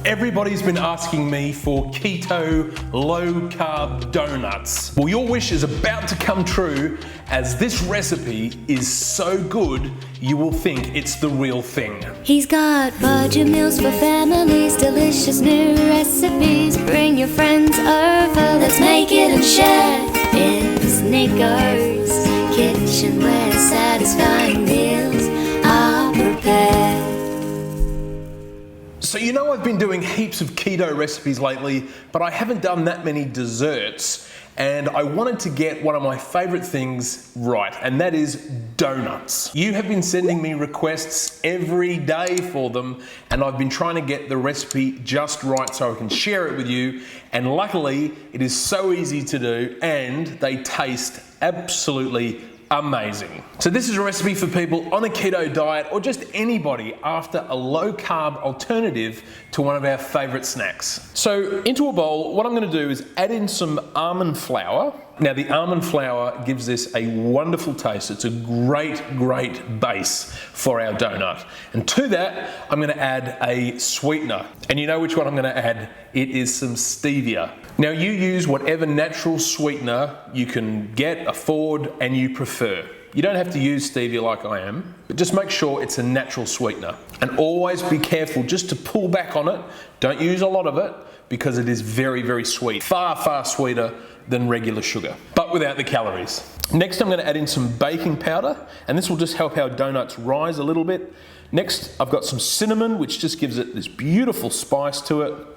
Everybody's been asking me for keto, low-carb donuts. Well, your wish is about to come true, as this recipe is so good, you will think it's the real thing. He's got budget meals for families, delicious new recipes. Bring your friends over, let's make it and share. It's Nico's Kitchen, where satisfying meals are prepared. So you know I've been doing heaps of keto recipes lately, but I haven't done that many desserts, and I wanted to get one of my favorite things right, and that is donuts. You have been sending me requests every day for them, and I've been trying to get the recipe just right so I can share it with you, and luckily it is so easy to do and they taste absolutely amazing. So this is a recipe for people on a keto diet or just anybody after a low carb alternative to one of our favorite snacks. So into a bowl, what I'm going to do is add in some almond flour. Now the almond flour gives this a wonderful taste. It's a great base for our donut. And to that, I'm going to add a sweetener. And you know which one I'm going to add? It is some stevia. Now you use whatever natural sweetener you can get, afford, and you prefer. You don't have to use stevia like I am, but just make sure it's a natural sweetener. And always be careful just to pull back on it. Don't use a lot of it because it is very sweet. Far sweeter than regular sugar, but without the calories. Next, I'm going to add in some baking powder, and this will just help our donuts rise a little bit. Next, I've got some cinnamon, which just gives it this beautiful spice to it.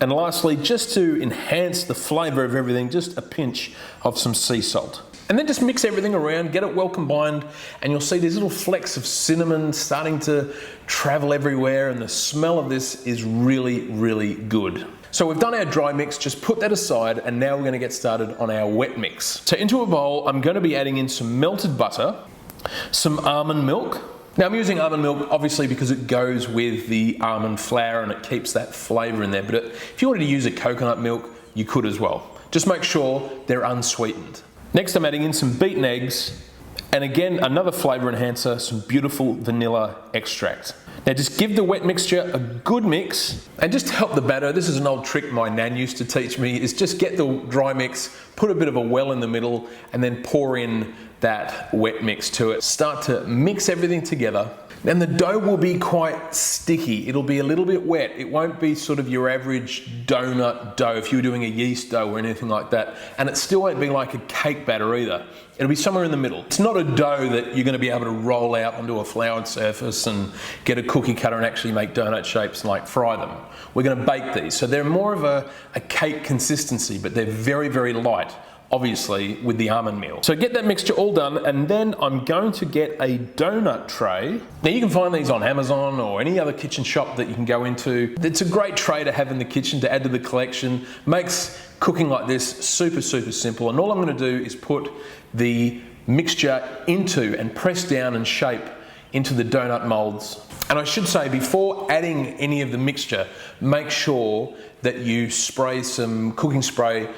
And lastly, just to enhance the flavor of everything, just a pinch of some sea salt. And then just mix everything around, get it well combined, and you'll see these little flecks of cinnamon starting to travel everywhere, and the smell of this is really good. So we've done our dry mix, just put that aside, and now we're going to get started on our wet mix. So into a bowl, I'm going to be adding in some melted butter, some almond milk. Now I'm using almond milk obviously because it goes with the almond flour and it keeps that flavor in there, but if you wanted to use a coconut milk, you could as well. Just make sure they're unsweetened. Next, I'm adding in some beaten eggs, and again, another flavor enhancer, some beautiful vanilla extract. Now just give the wet mixture a good mix, and just to help the batter, this is an old trick my nan used to teach me, is just get the dry mix, put a bit of a well in the middle, and then pour in that wet mix to it. Start to mix everything together. And the dough will be quite sticky. It'll be a little bit wet. It won't be sort of your average donut dough if you were doing a yeast dough or anything like that. And it still won't be like a cake batter either. It'll be somewhere in the middle. It's not a dough that you're going to be able to roll out onto a floured surface and get a cookie cutter and actually make donut shapes and like fry them. We're going to bake these. So they're more of a cake consistency, but they're very light, obviously, with the almond meal. So get that mixture all done, and then I'm going to get a donut tray. Now you can find these on Amazon or any other kitchen shop that you can go into. It's a great tray to have in the kitchen to add to the collection. Makes cooking like this super simple, and all I'm going to do is put the mixture into and press down and shape into the donut molds. And I should say, before adding any of the mixture, make sure that you spray some cooking spray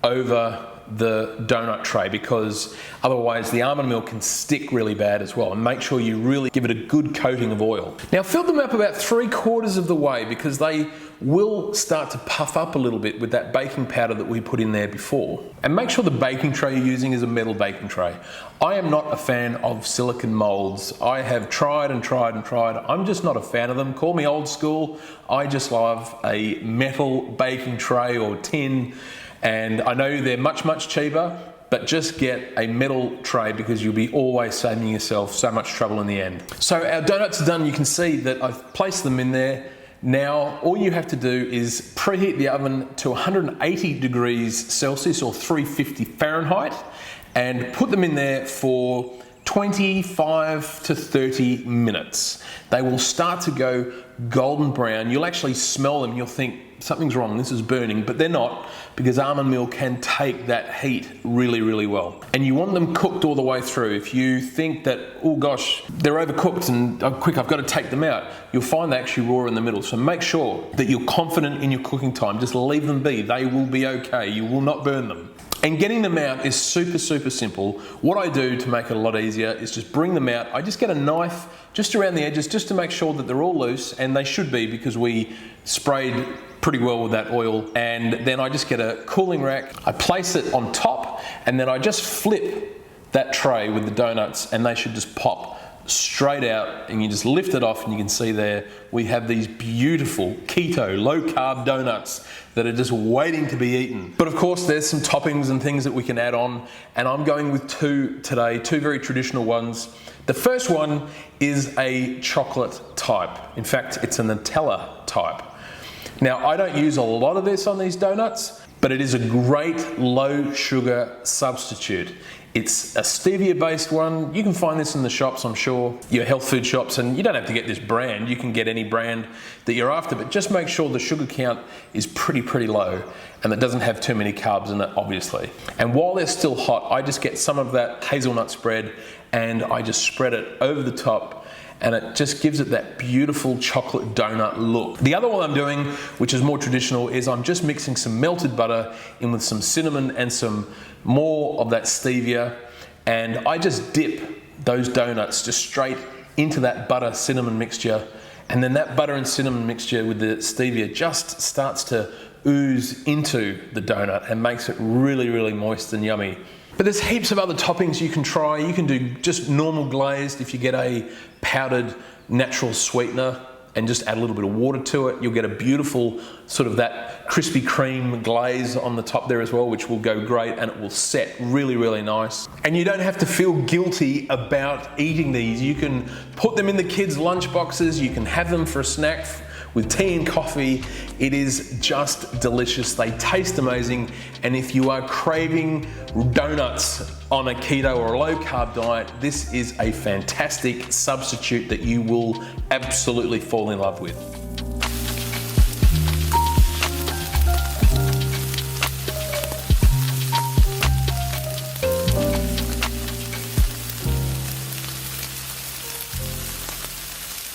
over the donut tray, because otherwise the almond milk can stick really bad as well. And make sure you really give it a good coating of oil. Now fill them up about 3/4 of the way, because they will start to puff up a little bit with that baking powder that we put in there before. And make sure the baking tray you're using is a metal baking tray. I am not a fan of silicone molds. I have tried. I'm just not a fan of them. Call me old school. I just love a metal baking tray or tin. And I know they're much cheaper, but just get a metal tray because you'll be always saving yourself so much trouble in the end. So our donuts are done. You can see that I've placed them in there. Now, all you have to do is preheat the oven to 180 degrees Celsius or 350 Fahrenheit and put them in there for 25 to 30 minutes. They will start to go golden brown. You'll actually smell them. You'll think something's wrong, this is burning, but they're not, because almond meal can take that heat really well. And you want them cooked all the way through. If you think that, oh gosh, they're overcooked and quick, I've got to take them out, you'll find they actually raw in the middle. So make sure that you're confident in your cooking time. Just leave them be. They will be okay. You will not burn them. And getting them out is super, super simple. What I do to make it a lot easier is just bring them out. I just get a knife just around the edges just to make sure that they're all loose, and they should be because we sprayed pretty well with that oil. And then I just get a cooling rack, I place it on top, and then I just flip that tray with the donuts, and they should just pop straight out, and you just lift it off, and you can see there we have these beautiful keto low carb donuts that are just waiting to be eaten. But of course there's some toppings and things that we can add on, and I'm going with two today, two very traditional ones. The first one is a chocolate type. In fact, it's a Nutella type. Now, I don't use a lot of this on these donuts, but it is a great low sugar substitute. It's a stevia based one. You can find this in the shops, I'm sure, your health food shops, and you don't have to get this brand. You can get any brand that you're after, but just make sure the sugar count is pretty low and it doesn't have too many carbs in it, obviously. And while they're still hot, I just get some of that hazelnut spread and I just spread it over the top, and it just gives it that beautiful chocolate donut look. The other one I'm doing, which is more traditional, is I'm just mixing some melted butter in with some cinnamon and some more of that stevia, and I just dip those donuts just straight into that butter cinnamon mixture, and then that butter and cinnamon mixture with the stevia just starts to ooze into the donut and makes it really moist and yummy. But there's heaps of other toppings you can try. You can do just normal glazed if you get a powdered natural sweetener and just add a little bit of water to it. You'll get a beautiful sort of that Krispy Kreme glaze on the top there as well, which will go great, and it will set really nice. And you don't have to feel guilty about eating these. You can put them in the kids' lunch boxes. You can have them for a snack with tea and coffee. It is just delicious. They taste amazing. And if you are craving donuts on a keto or a low carb diet, this is a fantastic substitute that you will absolutely fall in love with.